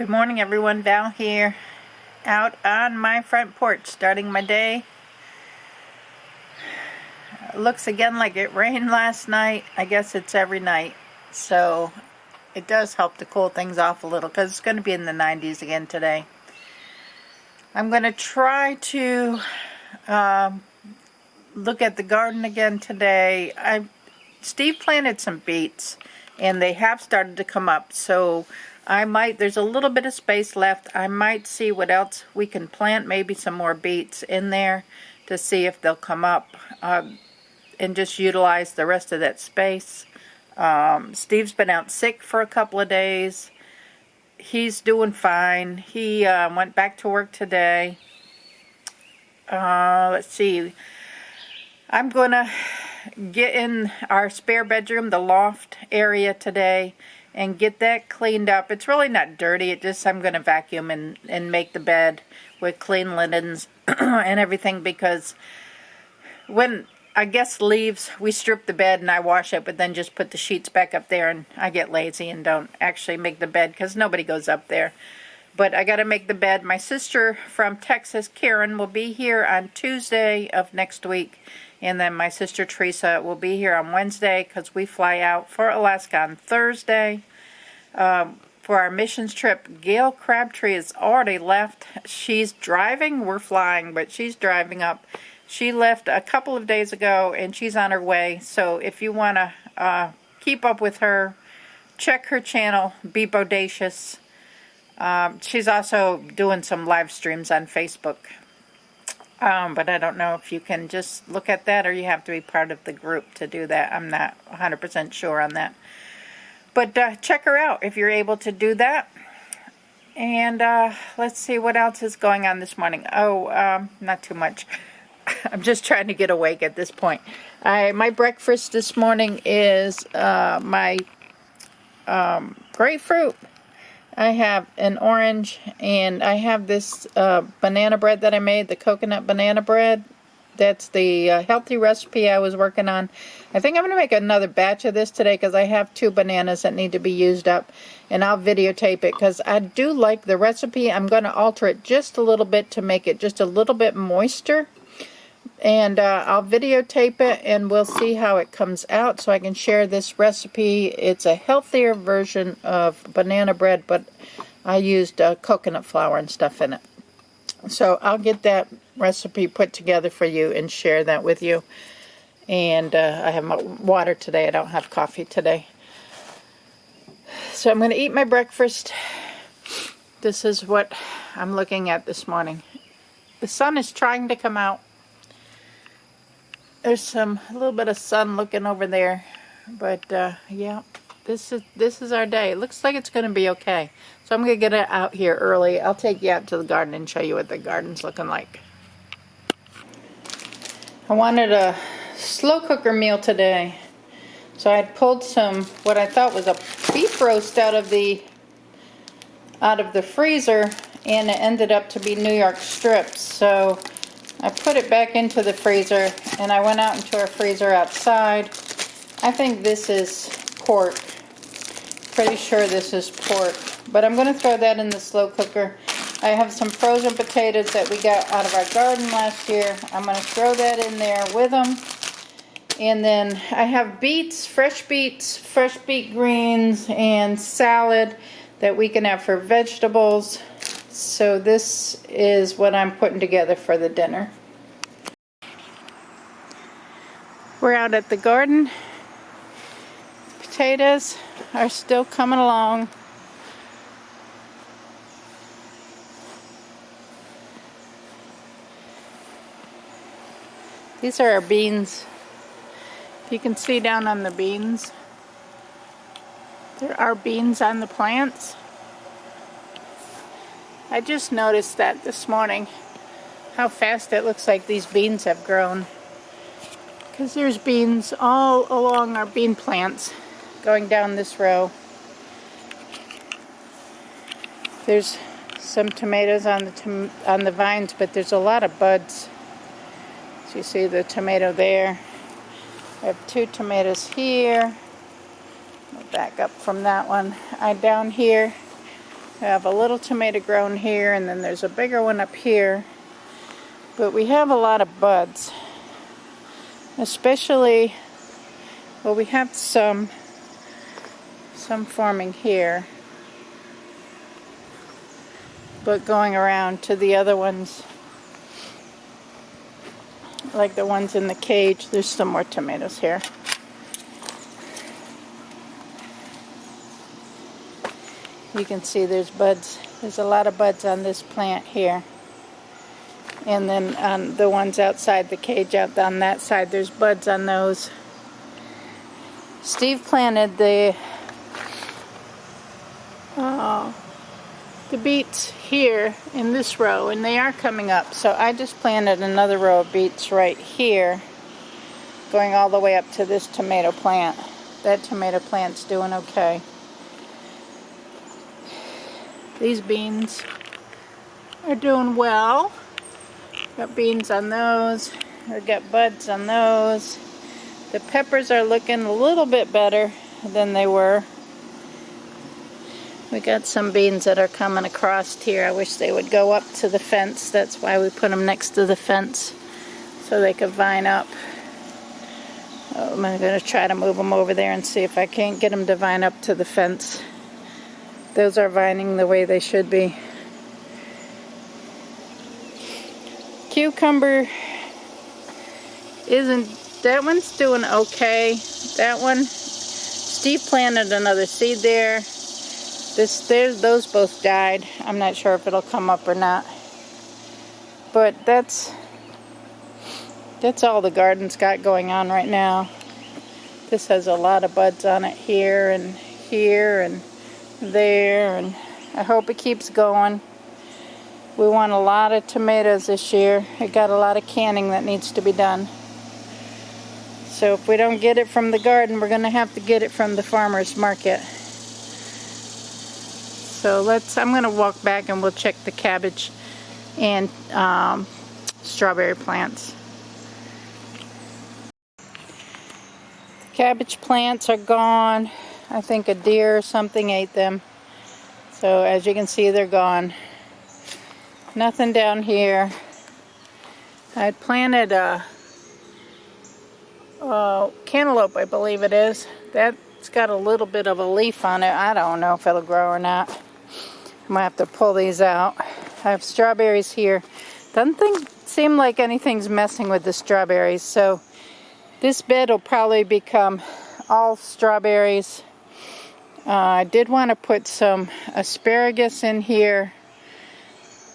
Good morning, everyone. Val here, out on my front porch, starting my day. Looks again like it rained last night. I guess it's every night, so it does help to cool things off a little because it's going to be in the 90s again today. I'm going to try to look at the garden again today. Steve planted some beets, and they have started to come up, so there's a little bit of space left. I might see what else we can plant, maybe some more beets in there to see if they'll come up, and just utilize the rest of that space. Steve's been out sick for a couple of days. He's doing fine. He went back to work today. Let's see. I'm going to get in our spare bedroom, the loft area today, and get that cleaned up. It's really not dirty. I'm going to vacuum and make the bed with clean linens and everything, because when a guest leaves, we strip the bed and I wash it, but then just put the sheets back up there, and I get lazy and don't actually make the bed because nobody goes up there. But I got to make the bed. My sister from Texas, Karen, will be here on Tuesday of next week. And then my sister Teresa will be here on Wednesday because we fly out for Alaska on Thursday for our missions trip. Gail Crabtree has already left. She's driving. We're flying, but she's driving up. She left a couple of days ago, and she's on her way. So if you want to keep up with her, check her channel, Be Bodacious. She's also doing some live streams on Facebook. But I don't know if you can just look at that or you have to be part of the group to do that. I'm not 100% sure on that. But check her out if you're able to do that. And let's see what else is going on this morning. Not too much. I'm just trying to get awake at this point. My breakfast this morning is my grapefruit. I have an orange, and I have this banana bread that I made, the coconut banana bread. That's the healthy recipe I was working on. I think I'm going to make another batch of this today because I have 2 bananas that need to be used up, and I'll videotape it because I do like the recipe. I'm going to alter it just a little bit to make it just a little bit moister. And I'll videotape it, and we'll see how it comes out so I can share this recipe. It's a healthier version of banana bread, but I used coconut flour and stuff in it. So I'll get that recipe put together for you and share that with you. And I have my water today. I don't have coffee today. So I'm going to eat my breakfast. This is what I'm looking at this morning. The sun is trying to come out. There's a little bit of sun looking over there, but yeah, this is our day. It looks like it's going to be okay. So I'm going to get it out here early. I'll take you out to the garden and show you what the garden's looking like. I wanted a slow cooker meal today, so I had pulled some what I thought was a beef roast out of the freezer, and it ended up to be New York strips. So I put it back into the freezer, and I went out into our freezer outside. I think this is pork. Pretty sure this is pork. But I'm going to throw that in the slow cooker. I have some frozen potatoes that we got out of our garden last year. I'm going to throw that in there with them. And then I have beets, fresh beet greens, and salad that we can have for vegetables. So this is what I'm putting together for the dinner. We're out at the garden. Potatoes are still coming along. These are our beans. You can see down on the beans. There are beans on the plants. I just noticed that this morning, how fast it looks like these beans have grown. Because there's beans all along our bean plants going down this row. There's some tomatoes on the vines, but there's a lot of buds. So you see the tomato there. I have 2 tomatoes here. I'll back up from that one. Down here We have a little tomato grown here, and then there's a bigger one up here. But we have a lot of buds. Especially, well, we have some forming here. But going around to the other ones, like the ones in the cage, there's some more tomatoes here. You can see there's buds. There's a lot of buds on this plant here. And then on the ones outside the cage, out on that side, there's buds on those. Steve planted the beets here in this row, and they are coming up. So I just planted another row of beets right here, going all the way up to this tomato plant. That tomato plant's doing okay. These beans are doing well. Got beans on those. We've got buds on those. The peppers are looking a little bit better than they were. We got some beans that are coming across here. I wish they would go up to the fence. That's why we put them next to the fence, so they could vine up. I'm going to try to move them over there and see if I can't get them to vine up to the fence. Those are vining the way they should be. Cucumber that one's doing okay. That one, Steve planted another seed there. Those both died. I'm not sure if it'll come up or not. But that's all the garden's got going on right now. This has a lot of buds on it here and there, and I hope it keeps going. We want a lot of tomatoes this year. It got a lot of canning that needs to be done. So if we don't get it from the garden, we're going to have to get it from the farmer's market. So I'm going to walk back and we'll check the cabbage and strawberry plants. The cabbage plants are gone. I think a deer or something ate them. So as you can see, they're gone. Nothing down here. I had planted a cantaloupe, I believe it is. That's got a little bit of a leaf on it. I don't know if it'll grow or not. I'm gonna have to pull these out. I have strawberries here. Doesn't seem like anything's messing with the strawberries. So this bed will probably become all strawberries. I did want to put some asparagus in here.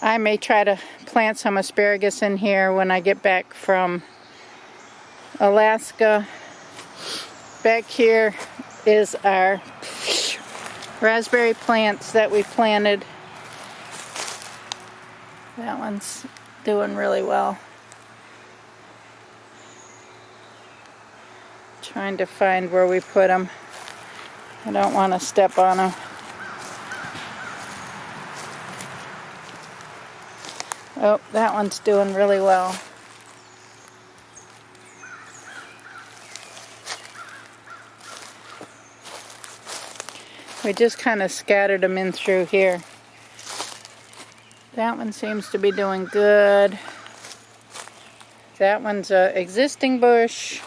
I may try to plant some asparagus in here when I get back from Alaska. Back here is our raspberry plants that we planted. That one's doing really well. Trying to find where we put them. I don't want to step on them. Oh, that one's doing really well. We just kind of scattered them in through here. That one seems to be doing good. That one's an existing bush.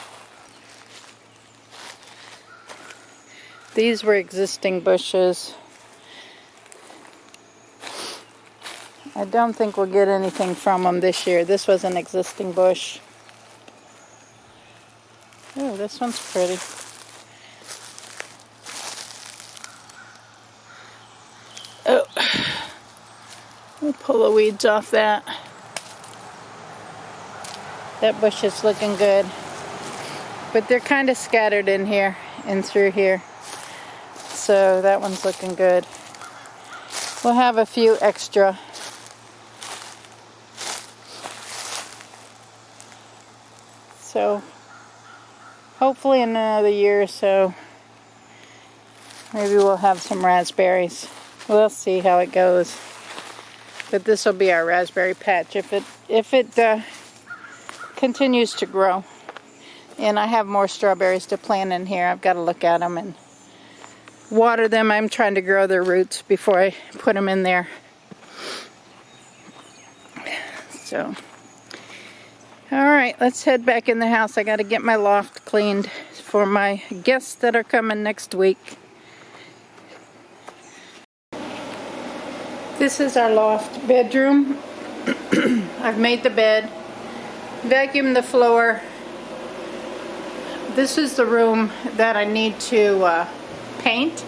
These were existing bushes. I don't think we'll get anything from them this year. This was an existing bush. Oh, this one's pretty. Oh, we'll pull the weeds off that. That bush is looking good. But they're kind of scattered in here and through here. So that one's looking good. We'll have a few extra. So hopefully in another year or so, maybe we'll have some raspberries. We'll see how it goes. But this will be our raspberry patch if it continues to grow. And I have more strawberries to plant in here. I've got to look at them and water them. I'm trying to grow their roots before I put them in there. So, all right, let's head back in the house. I got to get my loft cleaned for my guests that are coming next week. This is our loft bedroom. I've made the bed, vacuumed the floor. This is the room that I need to paint.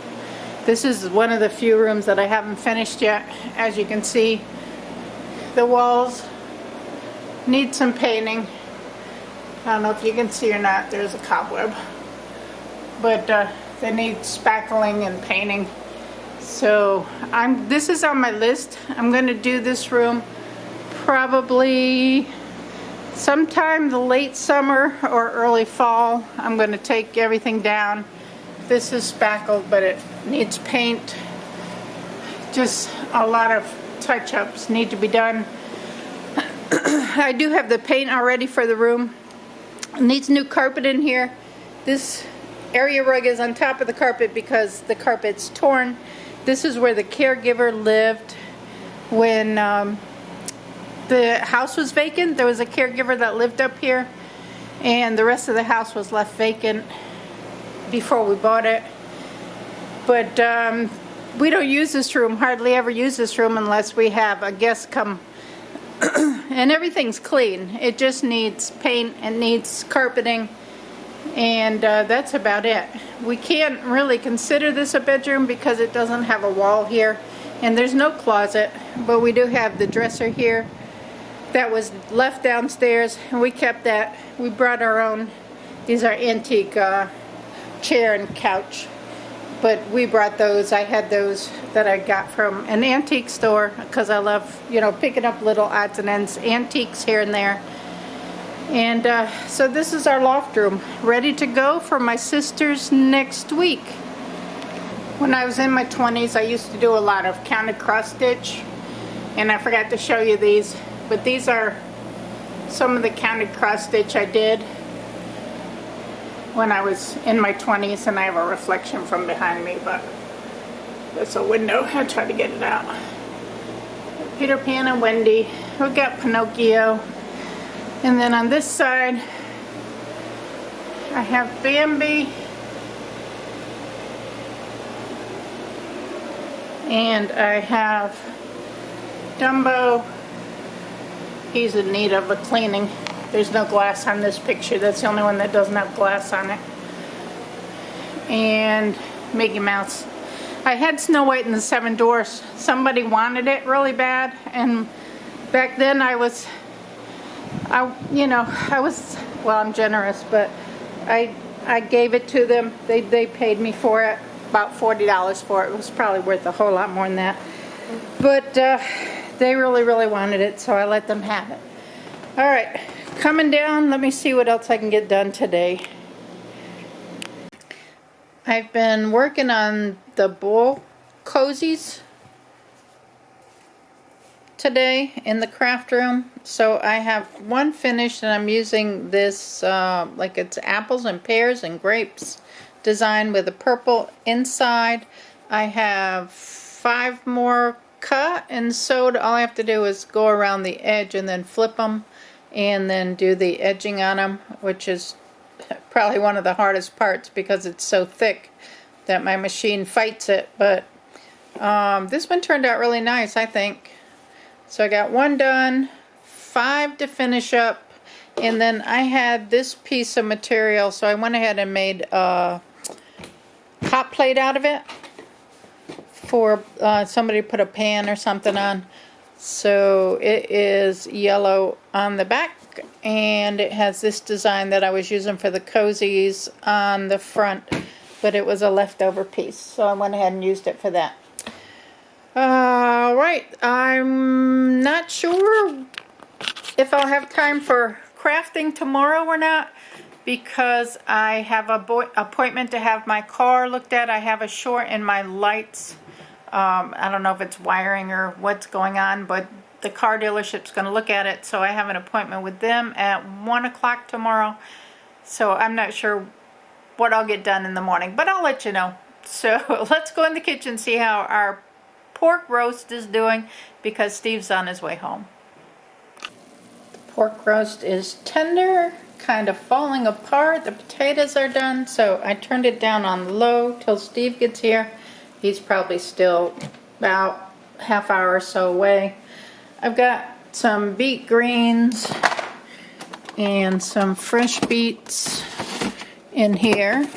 This is one of the few rooms that I haven't finished yet. As you can see, the walls need some painting. I don't know if you can see or not, there's a cobweb. But they need spackling and painting. So this is on my list. I'm going to do this room probably sometime the late summer or early fall. I'm going to take everything down. This is spackled, but it needs paint. Just a lot of touch-ups need to be done. I do have the paint already for the room. It needs new carpet in here. This area rug is on top of the carpet because the carpet's torn. This is where the caregiver lived when the house was vacant. There was a caregiver that lived up here, and the rest of the house was left vacant before we bought it. But we don't use this room, hardly ever use this room unless we have a guest come. And everything's clean. It just needs paint and needs carpeting, and that's about it. We can't really consider this a bedroom because it doesn't have a wall here, and there's no closet, but we do have the dresser here that was left downstairs, and we kept that. We brought our own. These are antique chair and couch, but we brought those. I had those that I got from an antique store because I love, you know, picking up little odds and ends, antiques here and there. And so this is our loft room, ready to go for my sisters next week. When I was in my 20s, I used to do a lot of counted cross stitch, and I forgot to show you these, but these are some of the counted cross stitch I did when I was in my 20s, and I have a reflection from behind me, but it's a window. I'll try to get it out. Peter Pan and Wendy. We got Pinocchio. And then on this side, I have Bambi. And I have Dumbo. He's in need of a cleaning. There's no glass on this picture. That's the only one that doesn't have glass on it. And Mickey Mouse. I had Snow White and the Seven Dwarfs. Somebody wanted it really bad, and back then well, I'm generous, but I gave it to them. They paid me for it, about $40 for it. It was probably worth a whole lot more than that. But they really, really wanted it, so I let them have it. All right, coming down, let me see what else I can get done today. I've been working on the bowl cozies today in the craft room. So I have one finished, and I'm using this like it's apples and pears and grapes design with a purple inside. I have 5 more cut and sewed. All I have to do is go around the edge and then flip them and then do the edging on them, which is probably one of the hardest parts because it's so thick that my machine fights it. But this one turned out really nice, I think. So I got 1 done, 5 to finish up, and then I had this piece of material, so I went ahead and made a hot plate out of it for somebody to put a pan or something on. So it is yellow on the back, and it has this design that I was using for the cozies on the front, but it was a leftover piece, so I went ahead and used it for that. Right, I'm not sure if I'll have time for crafting tomorrow or not, because I have an appointment to have my car looked at. I have a short in my lights. I don't know if it's wiring or what's going on, but the car dealership's going to look at it, so I have an appointment with them at 1 o'clock tomorrow. So I'm not sure what I'll get done in the morning, but I'll let you know. So let's go in the kitchen and see how our pork roast is doing because Steve's on his way home. The pork roast is tender, kind of falling apart. The potatoes are done, so I turned it down on low till Steve gets here. He's probably still about half hour or so away. I've got some beet greens and some fresh beets in here.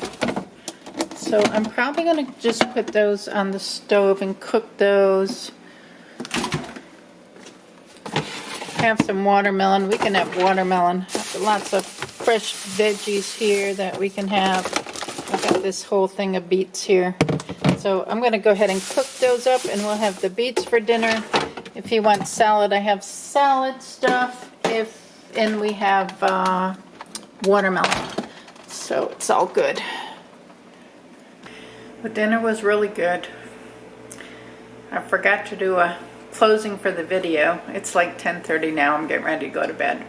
So I'm probably going to just put those on the stove and cook those. Have some watermelon. We can have watermelon. Lots of fresh veggies here that we can have. I've got this whole thing of beets here. So I'm going to go ahead and cook those up and we'll have the beets for dinner. If you want salad, I have salad stuff. And we have watermelon. So it's all good. The dinner was really good. I forgot to do a closing for the video. It's like 10:30 now. I'm getting ready to go to bed.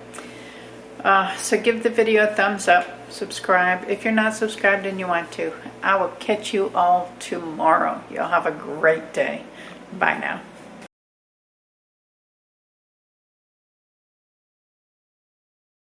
So give the video a thumbs up. Subscribe if you're not subscribed and you want to. I will catch you all tomorrow. You'll have a great day. Bye now.